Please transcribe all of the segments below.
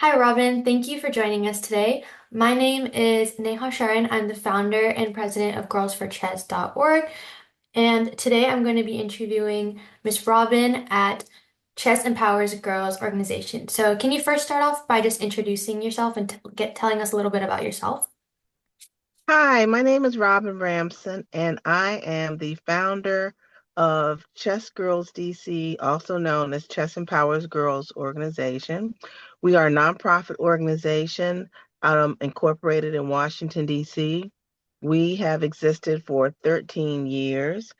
Hi, Robin. Thank you for joining us today. My name is Neha Sharan. I'm the founder and president of Girls4Chess.org. And today I'm going to be interviewing Miss Robin at Chess Empowers Girls organization. So, can you first start off by just introducing yourself and telling us a little bit about yourself? Hi, my name is Robin Ramson, and I am the founder of Chess Girls DC, also known as Chess Empowers Girls organization. We are a nonprofit organization incorporated in Washington, DC. We have existed for 13 years.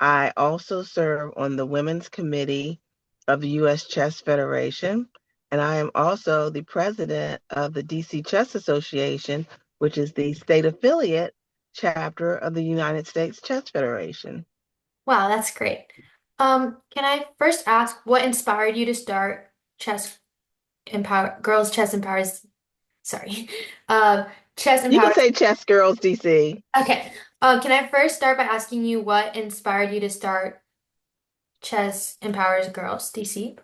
I also serve on the Women's Committee of the U.S. Chess Federation, and I am also the president of the DC Chess Association, which is the state affiliate chapter of the United States Chess Federation. Wow, that's great. Can I first ask what inspired you to start Girls Chess Empowers, sorry, uh, Chess You can Empowers. say Chess Girls DC. Okay. Can I first start by asking you what inspired you to start Chess Empowers Girls, DC?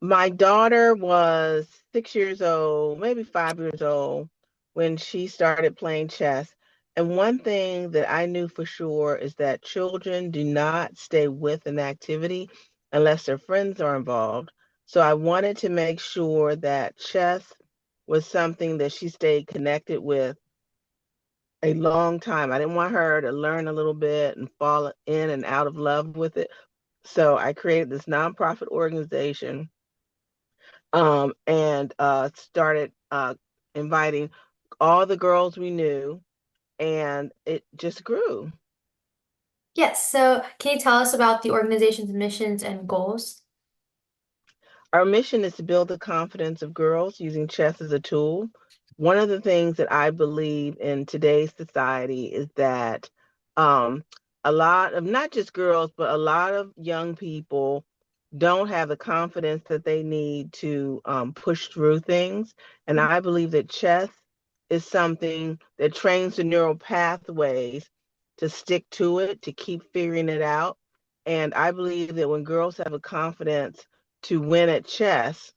My daughter was 6 years old, maybe 5 years old, when she started playing chess. And one thing that I knew for sure is that children do not stay with an activity unless their friends are involved. So I wanted to make sure that chess was something that she stayed connected with a long time. I didn't want her to learn a little bit and fall in and out of love with it. So I created this nonprofit organization and started inviting all the girls we knew, and it just grew. Yes. So, can you tell us about the organization's missions and goals? Our mission is to build the confidence of girls using chess as a tool. One of the things that I believe in today's society is that um, a lot of not just girls, but a lot of young people don't have the confidence that they need to push through things. And I believe that chess is something that trains the neural pathways to stick to it, to keep figuring it out. And I believe that when girls have a confidence to win at chess,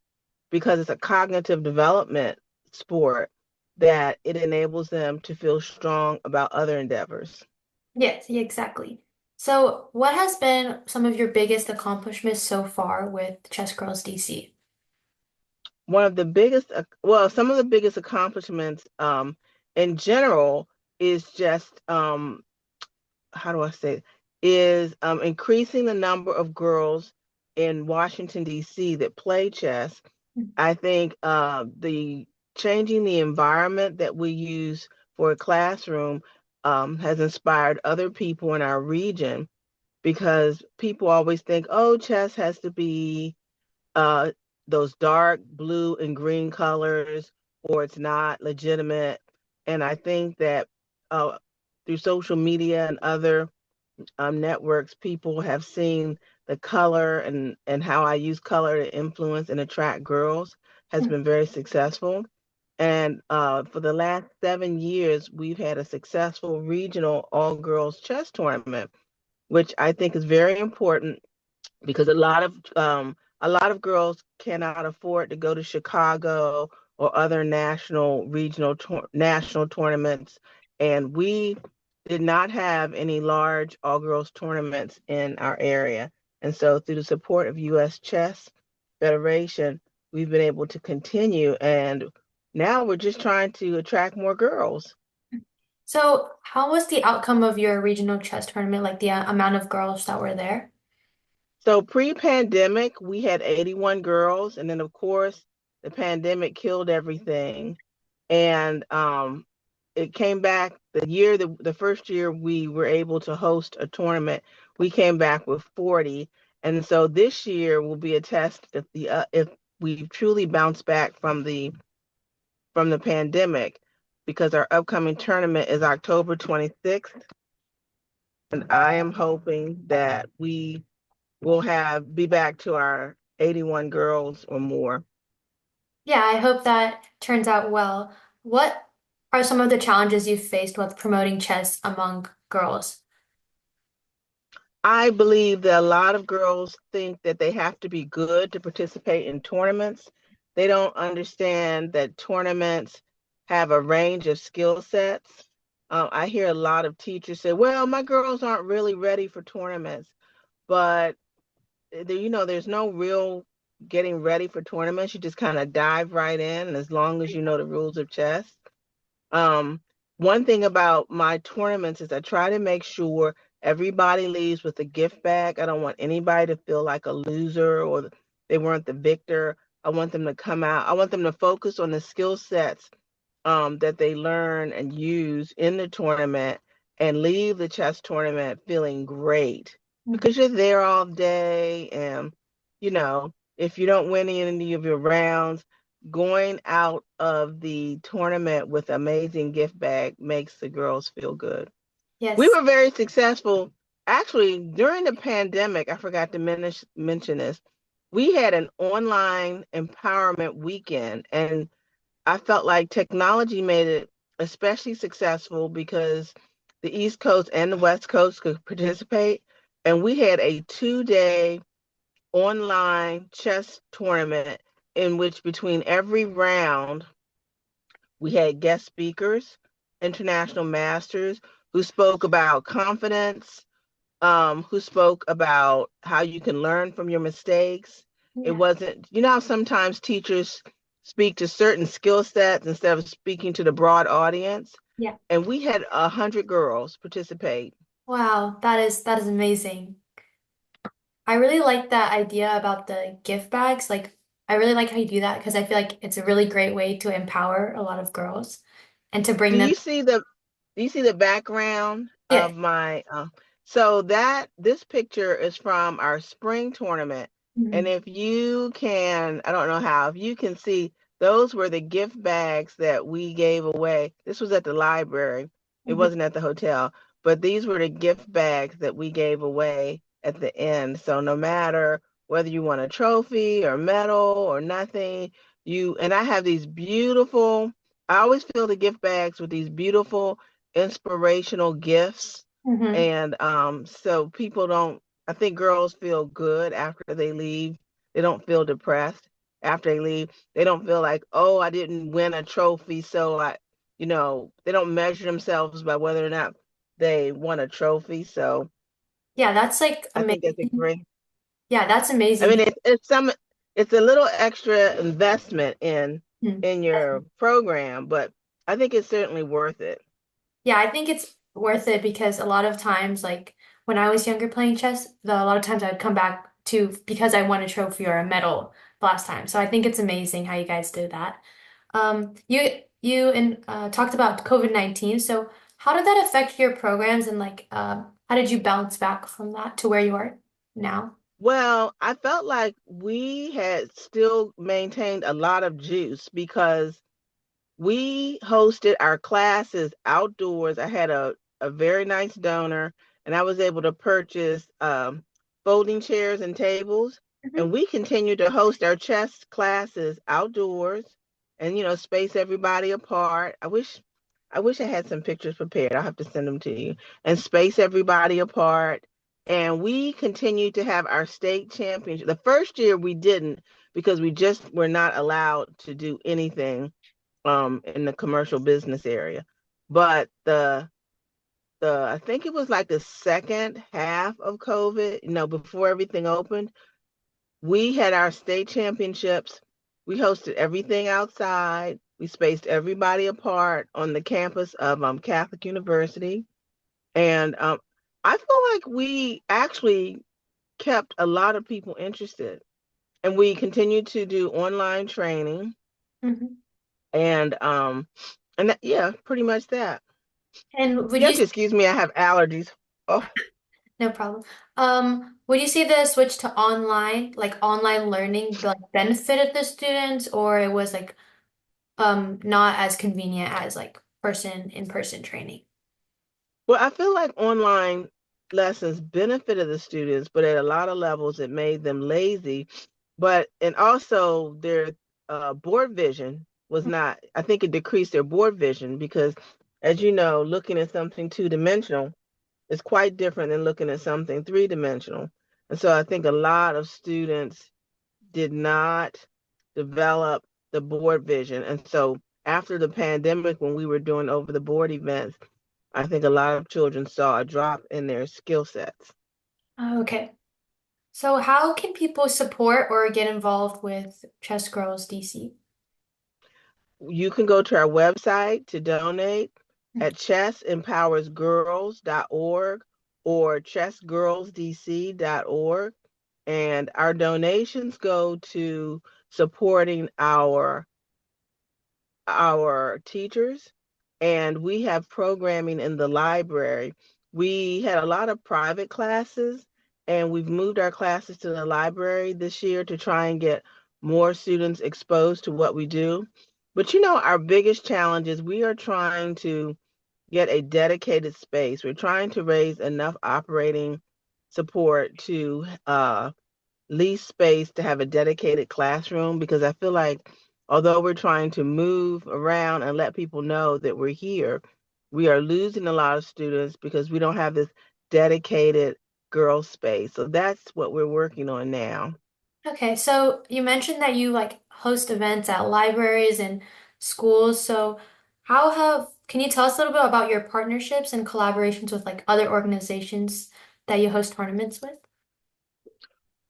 because it's a cognitive development sport, that it enables them to feel strong about other endeavors. Yes, yeah, exactly. So, what has been some of your biggest accomplishments so far with Chess Girls DC? One of the biggest, well, some of the biggest accomplishments in general is just, how do I say, it? Is increasing the number of girls in Washington, D.C. that play chess. I think the changing the environment that we use for a classroom has inspired other people in our region because people always think, oh, chess has to be uh, those dark blue and green colors, or it's not legitimate. And I think that uh, through social media and other networks, people have seen the color and how I use color to influence and attract girls has been very successful. And for the last 7 years, we've had a successful regional all girls chess tournament, which I think is very important because a lot of girls cannot afford to go to Chicago or other national tournaments, and we did not have any large all girls tournaments in our area. And so, through the support of U.S. Chess Federation, we've been able to continue, and now we're just trying to attract more girls. So, how was the outcome of your regional chess tournament, like the amount of girls that were there? So pre-pandemic, we had 81 girls, and then of course the pandemic killed everything. And it came back the first year we were able to host a tournament, we came back with 40. And so this year will be a test if we truly bounce back from the pandemic, because our upcoming tournament is October 26th, and I am hoping that we we'll have be back to our 81 girls or more. Yeah, I hope that turns out well. What are some of the challenges you've faced with promoting chess among girls? I believe that a lot of girls think that they have to be good to participate in tournaments. They don't understand that tournaments have a range of skill sets. I hear a lot of teachers say, well, my girls aren't really ready for tournaments, but there's no real getting ready for tournaments. You just kind of dive right in as long as you know the rules of chess. Um, One thing about my tournaments is I try to make sure everybody leaves with a gift bag. I don't want anybody to feel like a loser or they weren't the victor. I want them to come out. I want them to focus on the skill sets that they learn and use in the tournament and leave the chess tournament feeling great Mhm. because you're there all day. And, if you don't win any of your rounds, going out of the tournament with amazing gift bag makes the girls feel good. We Yes. were very successful. Actually, during the pandemic, I forgot to mention this. We had an online empowerment weekend, and I felt like technology made it especially successful because the East Coast and the West Coast could participate. And we had a 2 day online chess tournament in which between every round, we had guest speakers, international masters who spoke about confidence, who spoke about how you can learn from your mistakes. It Yeah. wasn't, how sometimes teachers speak to certain skill sets instead of speaking to the broad audience. Yeah. And we had 100 girls participate. Wow, that is amazing. I really like that idea about the gift bags. Like, I really like how you do that because I feel like it's a really great way to empower a lot of girls and to bring Do them. you see the do you see the background Yes. of my so that this picture is from our spring tournament. And Mhm. if you can, I don't know how, if you can see, those were the gift bags that we gave away. This was at the library. It Mhm. wasn't at the hotel, but these were the gift bags that we gave away at the end. So no matter whether you want a trophy or medal or nothing, and I have these beautiful, I always fill the gift bags with these beautiful inspirational gifts. Mhm. And so people don't, I think girls feel good after they leave. They don't feel depressed after they leave. They don't feel like, oh, I didn't win a trophy. So they don't measure themselves by whether or not they won a trophy. So Yeah, that's like I think that's a amazing. great, Yeah, that's I amazing. mean, it's a little extra investment Mhm. in your program, but I think it's certainly worth it. Yeah, I think it's worth it because a lot of times, like when I was younger playing chess, a lot of times I would come back to because I won a trophy or a medal the last time. So I think it's amazing how you guys did that. You and talked about COVID-19. So how did that affect your programs and like how did you bounce back from that to where you are now? Well, I felt like we had still maintained a lot of juice because we hosted our classes outdoors. I had a very nice donor, and I was able to purchase folding chairs and tables. Mhm. And we continued to host our chess classes outdoors and, space everybody apart. I wish I had some pictures prepared. I'll have to send them to you. And space everybody apart. And we continued to have our state championship. The first year we didn't because we just were not allowed to do anything in the commercial business area. But the I think it was like the second half of COVID, before everything opened, we had our state championships. We hosted everything outside. We spaced everybody apart on the campus of Catholic University. And I feel like we actually kept a lot of people interested. And we continued to do online training Mhm. and yeah, pretty much that. And would You you have to excuse me, I have allergies. Oh, No problem. Would you say the switch to online, like online learning, like benefited the students, or it was like not as convenient as like in-person training? well, I feel like online lessons benefited the students, but at a lot of levels it made them lazy. And also their board vision was not, I think it decreased their board vision because, as you know, looking at something two-dimensional is quite different than looking at something three-dimensional. And so I think a lot of students did not develop the board vision. And so after the pandemic, when we were doing over the board events, I think a lot of children saw a drop in their skill sets. Okay. So how can people support or get involved with Chess Girls DC? You can go to our website to donate at chessempowersgirls.org or chessgirlsdc.org. And our donations go to supporting our teachers, and we have programming in the library. We had a lot of private classes, and we've moved our classes to the library this year to try and get more students exposed to what we do. But our biggest challenge is we are trying to get a dedicated space. We're trying to raise enough operating support to lease space to have a dedicated classroom, because I feel like although we're trying to move around and let people know that we're here, we are losing a lot of students because we don't have this dedicated girl space. So that's what we're working on now. Okay, so you mentioned that you like host events at libraries and schools. So can you tell us a little bit about your partnerships and collaborations with like other organizations that you host tournaments with?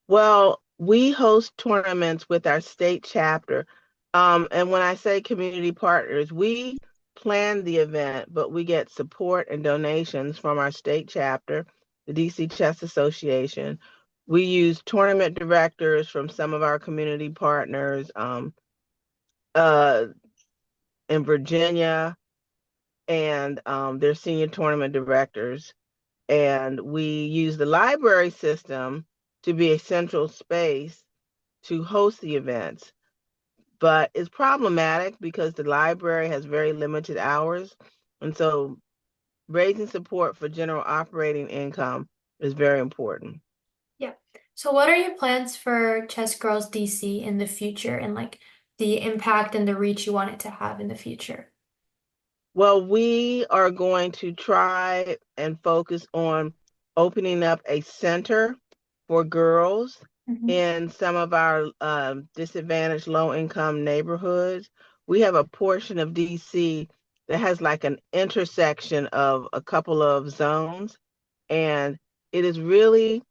Well, we host tournaments with our state chapter. And when I say community partners, we plan the event, but we get support and donations from our state chapter, the DC Chess Association. We use tournament directors from some of our community partners uh, in Virginia, and their senior tournament directors. And we use the library system to be a central space to host the events. But it's problematic because the library has very limited hours. And so raising support for general operating income is very important. Yeah. So what are your plans for Chess Girls DC in the future and like the impact and the reach you want it to have in the future? Well, we are going to try and focus on opening up a center for girls Hmm. in some of our disadvantaged low income neighborhoods. We have a portion of DC that has like an intersection of a couple of zones, and it is really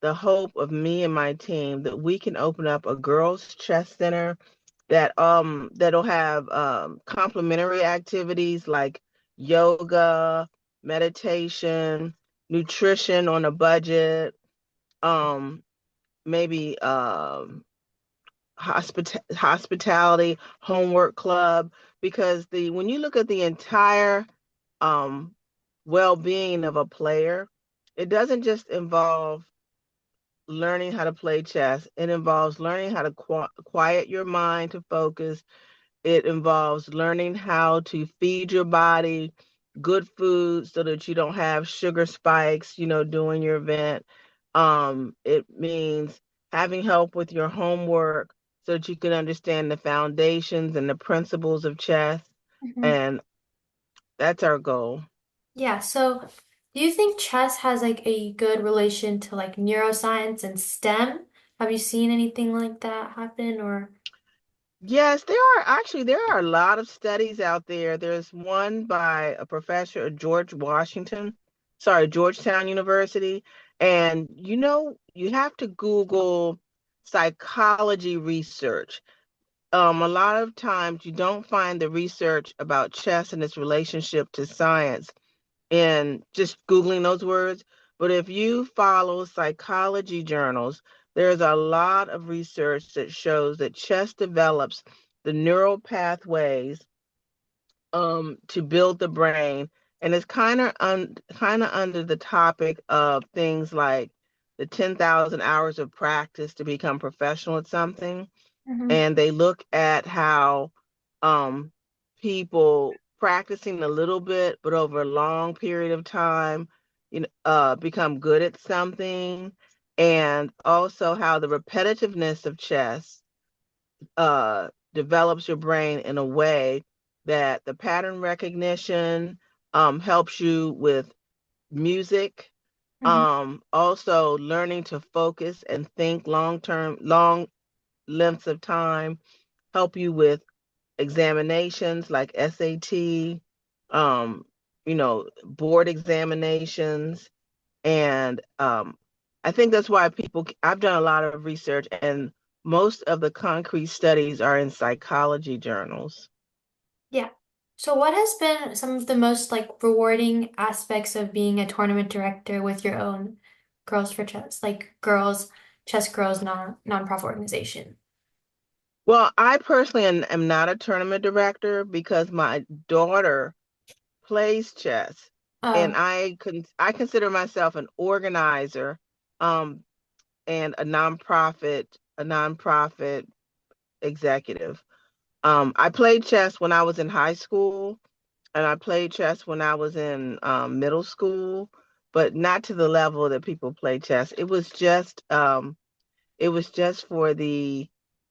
the hope of me and my team that we can open up a girls chess center that'll have complementary activities like yoga, meditation, nutrition on a budget, um maybe hospitality, homework club, because the when you look at the entire um well-being of a player, it doesn't just involve learning how to play chess. It involves learning how to quiet your mind to focus. It involves learning how to feed your body good food so that you don't have sugar spikes, during your event. It means having help with your homework so that you can understand the foundations and the principles of chess. Hmm. And that's our goal. Yeah, so do you think chess has like a good relation to like neuroscience and STEM? Have you seen anything like that happen or? Yes, there are a lot of studies out there. There's one by a professor at Georgetown University. And you have to Google psychology research. A lot of times you don't find the research about chess and its relationship to science in just Googling those words. But if you follow psychology journals, there's a lot of research that shows that chess develops the neural pathways to build the brain. And it's kind of under the topic of things like the 10,000 hours of practice to become professional at something. Hmm. And they look at how um, people practicing a little bit, but over a long period of time, become good at something, and also how the repetitiveness of chess develops your brain in a way that the pattern recognition helps you with music, Hmm. also learning to focus and think long term, long lengths of time, help you with examinations like SAT, um, board examinations. And I think that's why I've done a lot of research, and most of the concrete studies are in psychology journals. Yeah. So what has been some of the most like rewarding aspects of being a tournament director with your own Girls for Chess, like Girls Chess Girls nonprofit organization? Well, I personally am not a tournament director because my daughter plays chess, and Oh, I consider myself an organizer, um, and a nonprofit executive. I played chess when I was in high school, and I played chess when I was in middle school, but not to the level that people play chess. It was just for the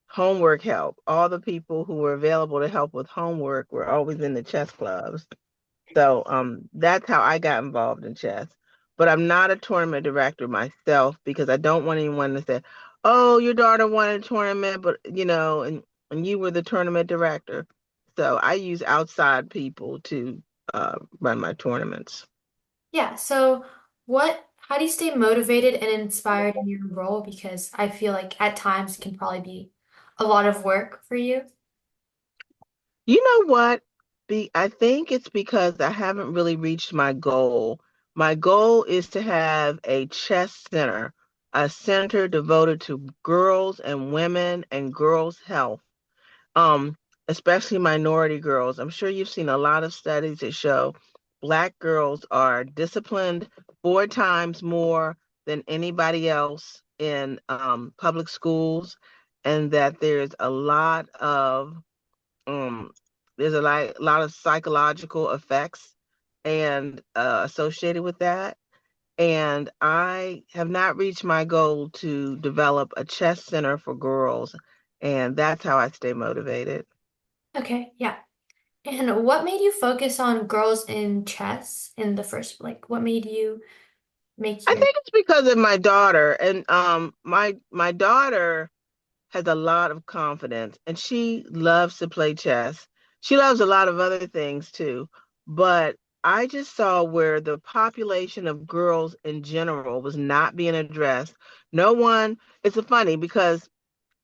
homework help. All the people who were available to help with homework were always in the chess clubs. So that's how I got involved in chess. But I'm not a tournament director myself because I don't want anyone to say, "Oh, your daughter won a tournament, but and you were the tournament director." So I use outside people to run my tournaments. yeah. So how do you stay motivated and inspired in your role? Because I feel like at times it can probably be a lot of work for you. You know what? I think it's because I haven't really reached my goal. My goal is to have a chess center, a center devoted to girls and women and girls' health, um, especially minority girls. I'm sure you've seen a lot of studies that show Black girls are disciplined 4 times more than anybody else in public schools, and that um, there's a lot of psychological effects and associated with that. And I have not reached my goal to develop a chess center for girls, and that's how I stay motivated. Okay, yeah. And what made you focus on girls in chess in the first, like what made you make I your think it's because of my daughter, and my daughter has a lot of confidence, and she loves to play chess. She loves a lot of other things too, but I just saw where the population of girls in general was not being addressed. No one, it's funny because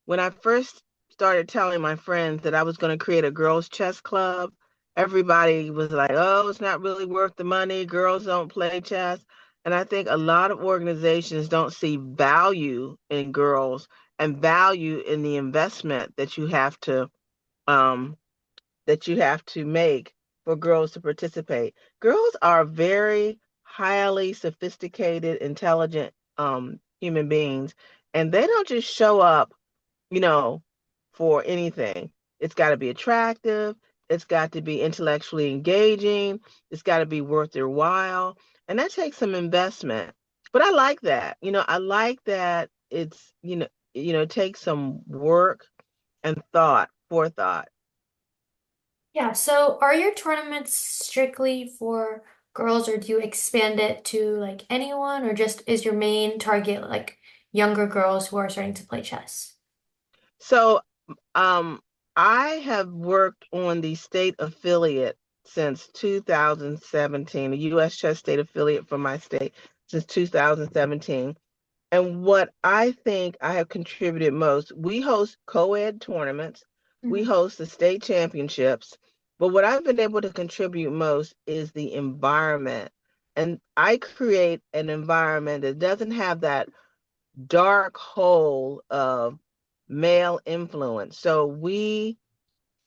when I first started telling my friends that I was going to create a girls' chess club, everybody was like, oh, it's not really worth the money. Girls don't play chess. And I think a lot of organizations don't see value in girls and value in the investment um, that you have to make for girls to participate. Girls are very highly sophisticated, intelligent human beings, and they don't just show up you know, for anything. It's got to be attractive. It's got to be intellectually engaging. It's got to be worth their while. And that takes some investment. But I like that. I like that it takes some work and forethought. Yeah, so are your tournaments strictly for girls or do you expand it to like anyone or just is your main target like younger girls who are starting to play chess? So Um, I have worked on the state affiliate since 2017, the U.S. Chess State Affiliate for my state since 2017. And what I think I have contributed most, we host co-ed tournaments, we Mhm. host the state championships, but what I've been able to contribute most is the environment. And I create an environment that doesn't have that dark hole of male influence. So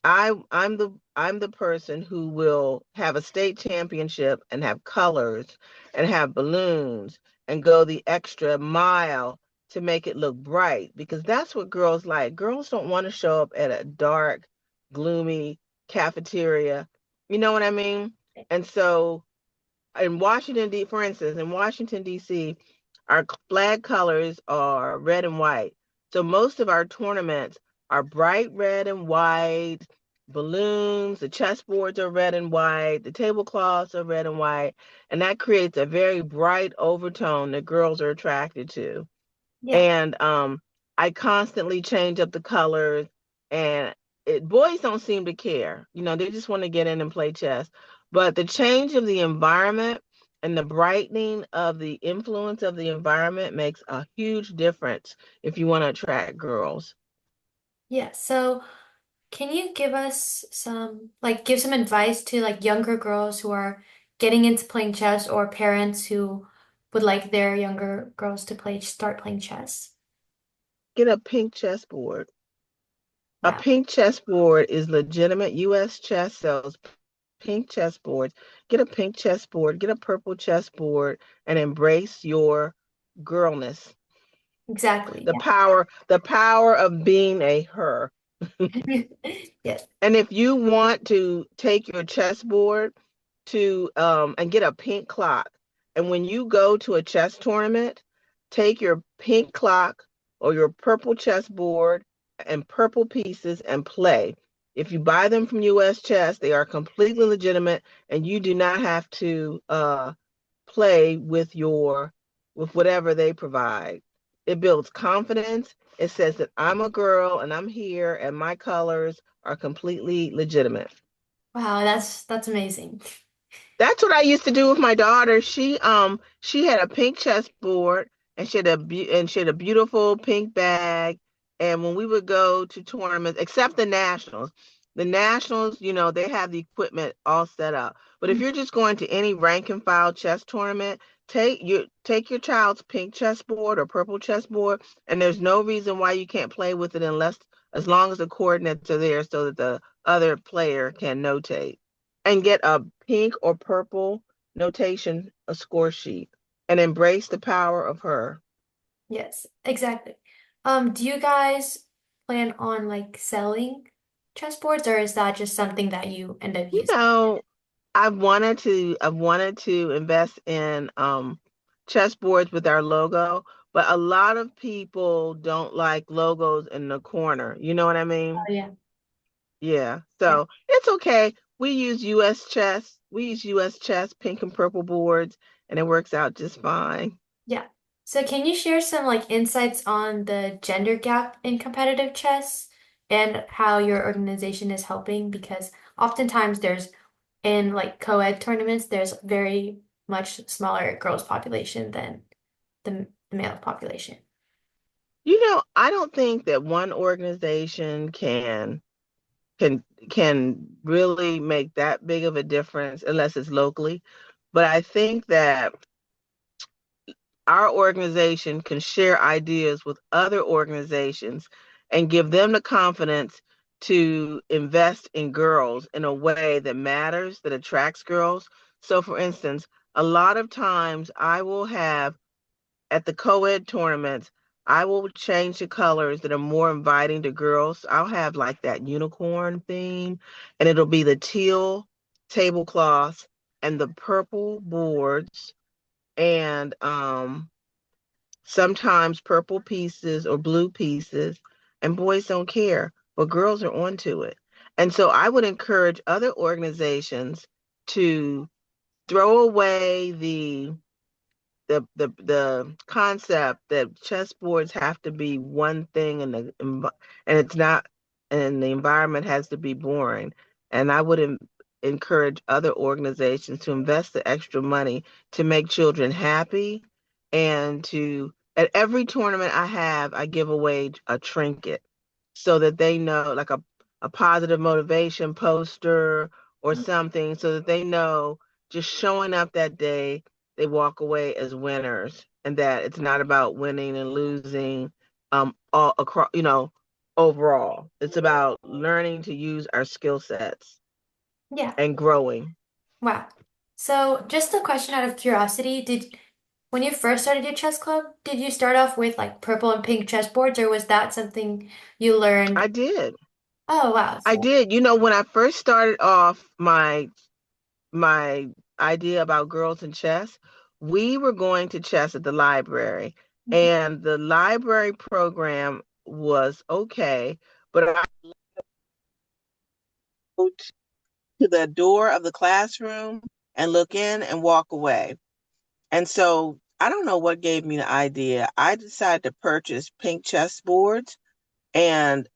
I'm the person who will have a state championship and have colors and have balloons and go the extra mile to make it look bright because that's what girls like. Girls don't want to show up at a dark, gloomy cafeteria. You know what I mean? And so for instance, in Washington, D.C., our flag colors are red and white. So most of our tournaments are bright red and white, balloons, the chessboards are red and white, the tablecloths are red and white, and that creates a very bright overtone that girls are attracted to. Yeah. And I constantly change up the colors, and boys don't seem to care. They just want to get in and play chess. But the change of the environment and the brightening of the influence of the environment makes a huge difference if you want to attract girls. Yeah, so can you give us give some advice to like younger girls who are getting into playing chess or parents who would like their younger girls to start playing chess? Get a pink chessboard. A Wow. pink chessboard is legitimate. US Chess sells pink chessboards. Get a pink chessboard, get a purple chessboard, and embrace your girlness. Exactly. The power of being a her. Yeah. Yes. And if you want to take your chessboard to and get a pink clock, and when you go to a chess tournament, take your pink clock or your purple chessboard and purple pieces and play. If you buy them from US Chess, they are completely legitimate, and you do not have to play with whatever they provide. It builds confidence. It says that I'm a girl and I'm here and my colors are completely legitimate. Wow, that's amazing. That's what I used to do with my daughter. She had a pink chessboard and she had a beautiful pink bag. And when we would go to tournaments, except the nationals, they have the equipment all set up. But if you're just going to any rank and file chess tournament, take your child's pink chessboard or purple chessboard, and there's no reason why you can't play with it unless as long as the coordinates are there so that the other player can notate and get a pink or purple notation, a score sheet, and embrace the power of her. Yes, exactly. Do you guys plan on like selling chessboards or is that just something that you end up You using? know, I've wanted to invest in chessboards with our logo, but a lot of people don't like logos in the corner. You know what I Oh mean? yeah. Yeah. Yeah. So it's okay. We use US chess. We use US chess, pink and purple boards, and it works out just fine. Yeah. So can you share some like insights on the gender gap in competitive chess and how your organization is helping? Because oftentimes there's in like co-ed tournaments, there's very much smaller girls population than the male population. I don't think that one organization can really make that big of a difference unless it's locally. But I think that our organization can share ideas with other organizations and give them the confidence to invest in girls in a way that matters, that attracts girls. So, for instance, a lot of times I will have at the co-ed tournaments, I will change the colors that are more inviting to girls. I'll have like that unicorn theme, and it'll be the teal tablecloths and the purple boards and sometimes purple pieces or blue pieces, and boys don't care, but girls are onto it. And so I would encourage other organizations to throw away the concept that chessboards have to be one thing and it's not and the environment has to be boring. And I would encourage other organizations to invest the extra money to make children happy and to at every tournament I have, I give away a trinket so that they know, like a positive motivation poster or something, so that they know just showing up that day they walk away as winners and that it's not about winning and losing all across, overall. It's about learning to use our skill sets Yeah. and growing. Wow. So just a question out of curiosity, when you first started your chess club, did you start off with like purple and pink chessboards or was that something you learned? I did. Oh wow. I So did. When I first started off my idea about girls and chess, we were going to chess at the library, and the library program was okay, but I go to the door of the classroom and look in and walk away. And so I don't know what gave me the idea. I decided to purchase pink chessboards, and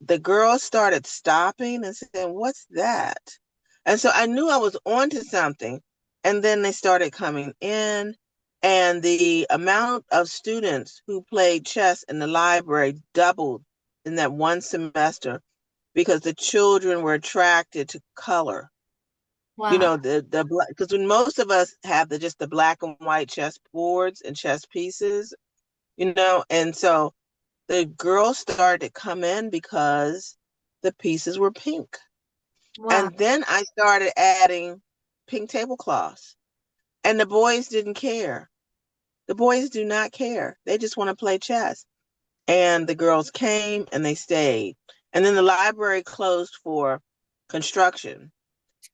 the girls started stopping and saying, "What's that?" And so I knew I was onto something. And then they started coming in, and the amount of students who played chess in the library doubled in that one semester because the children were attracted to color. You Wow. know, the black, because when most of us have the just the black and white chess boards and chess pieces, and so the girls started to come in because the pieces were pink. Wow. And then I started adding pink tablecloths. And the boys didn't care. The boys do not care. They just want to play chess. And the girls came and they stayed. And then the library closed for construction.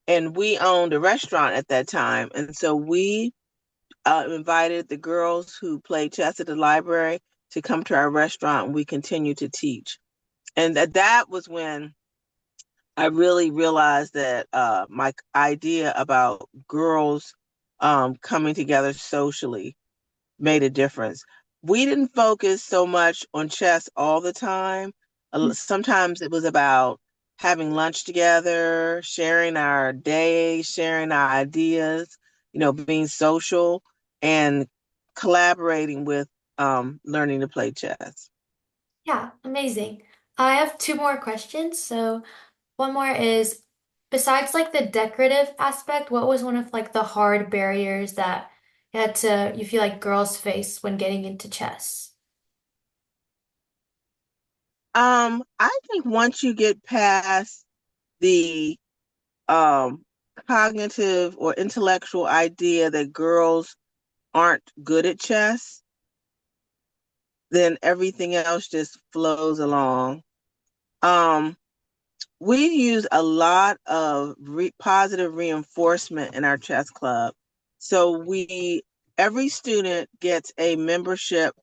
And we owned a restaurant at that time. And so we invited the girls who played chess at the library to come to our restaurant, and we continued to teach. And that was when I really realized that my idea about girls coming together socially made a difference. We didn't focus so much on chess all the time. Sometimes it was about having lunch together, sharing our day, sharing our ideas, being social and collaborating with learning to play chess. Yeah, amazing. I have two more questions. So one more is, besides like the decorative aspect, what was one of like the hard barriers that you feel like girls face when getting into chess? I think once you get past the um, cognitive or intellectual idea that girls aren't good at chess, then everything else just flows along. Um, we use a lot of positive reinforcement in our chess club. So every student gets a membership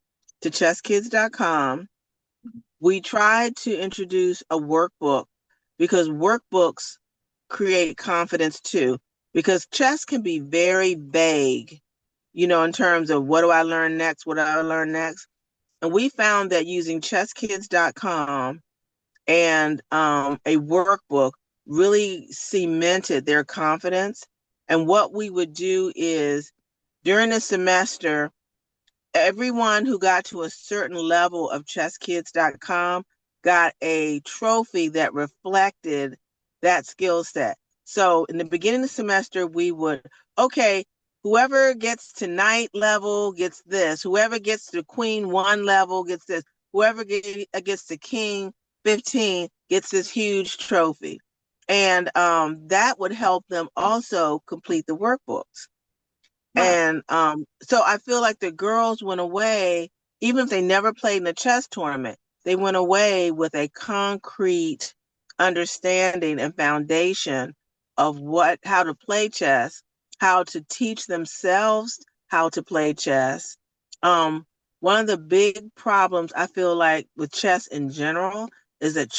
to chesskids.com. We tried to introduce a workbook because workbooks create confidence too. Because chess can be very vague, in terms of what do I learn next? What do I learn next? And we found that using chesskids.com and a workbook really cemented their confidence. And what we would do is during the semester, everyone who got to a certain level of chesskids.com got a trophy that reflected that skill set. So in the beginning of the semester, we would, okay, whoever gets to knight level gets this, whoever gets to queen one level gets this, whoever gets to king 15 gets this huge trophy. And that would help them also complete the workbooks. Wow. And so I feel like the girls went away, even if they never played in a chess tournament, they went away with a concrete understanding and foundation of how to play chess, how to teach themselves how to play chess. Um, One of the big problems I feel like with chess in general is that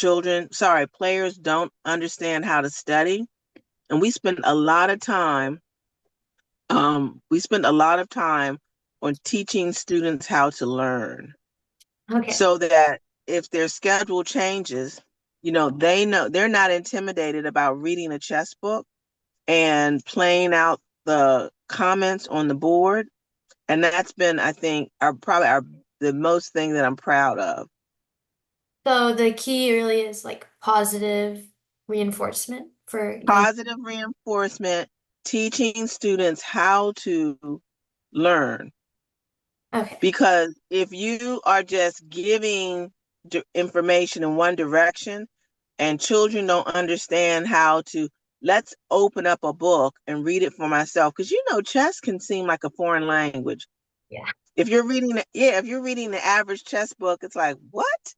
players don't understand how to study. And we spend a lot of time on teaching students how to learn Okay. so that if their schedule changes, they know they're not intimidated about reading a chess book and playing out the comments on the board. And that's been, I think, the most thing that I'm proud of. So the key really is like positive reinforcement for young. Positive reinforcement, teaching students how to learn. Okay. Because if you are just giving information in one direction and children don't understand how to, let's open up a book and read it for myself. Because chess can seem like a foreign language. Yeah. If you're reading the average chess book, it's like, what?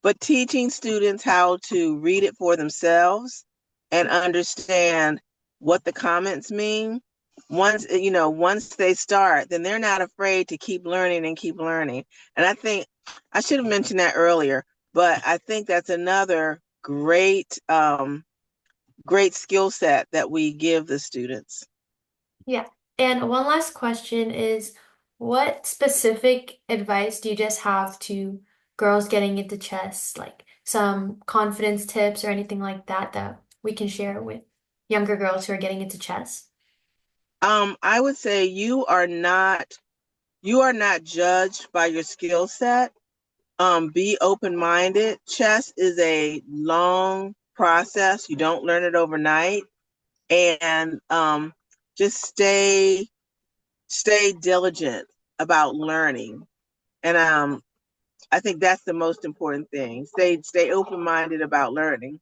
But teaching students how to read it for themselves and understand what the comments mean, once they start, then they're not afraid to keep learning and keep learning. And I think I should have mentioned that earlier, but I think that's another great skill set that we give the students. Yeah. And one last question is, what specific advice do you just have to girls getting into chess? Like some confidence tips or anything like that that we can share with younger girls who are getting into chess? I would say you are not judged by your skill set. Be open-minded. Chess is a long process. You don't learn it overnight. And just stay diligent about learning. And I think that's the most important thing. Stay open-minded about learning.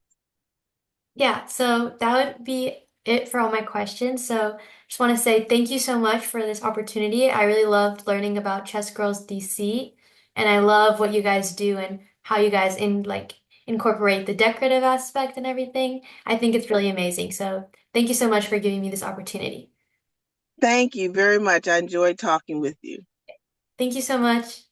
Yeah, so that would be it for all my questions. So just want to say thank you so much for this opportunity. I really loved learning about Chess Girls DC, and I love what you guys do and how you guys incorporate the decorative aspect and everything. I think it's really amazing. So thank you so much for giving me this opportunity. Thank you very much. I enjoyed talking with you. Thank you so much.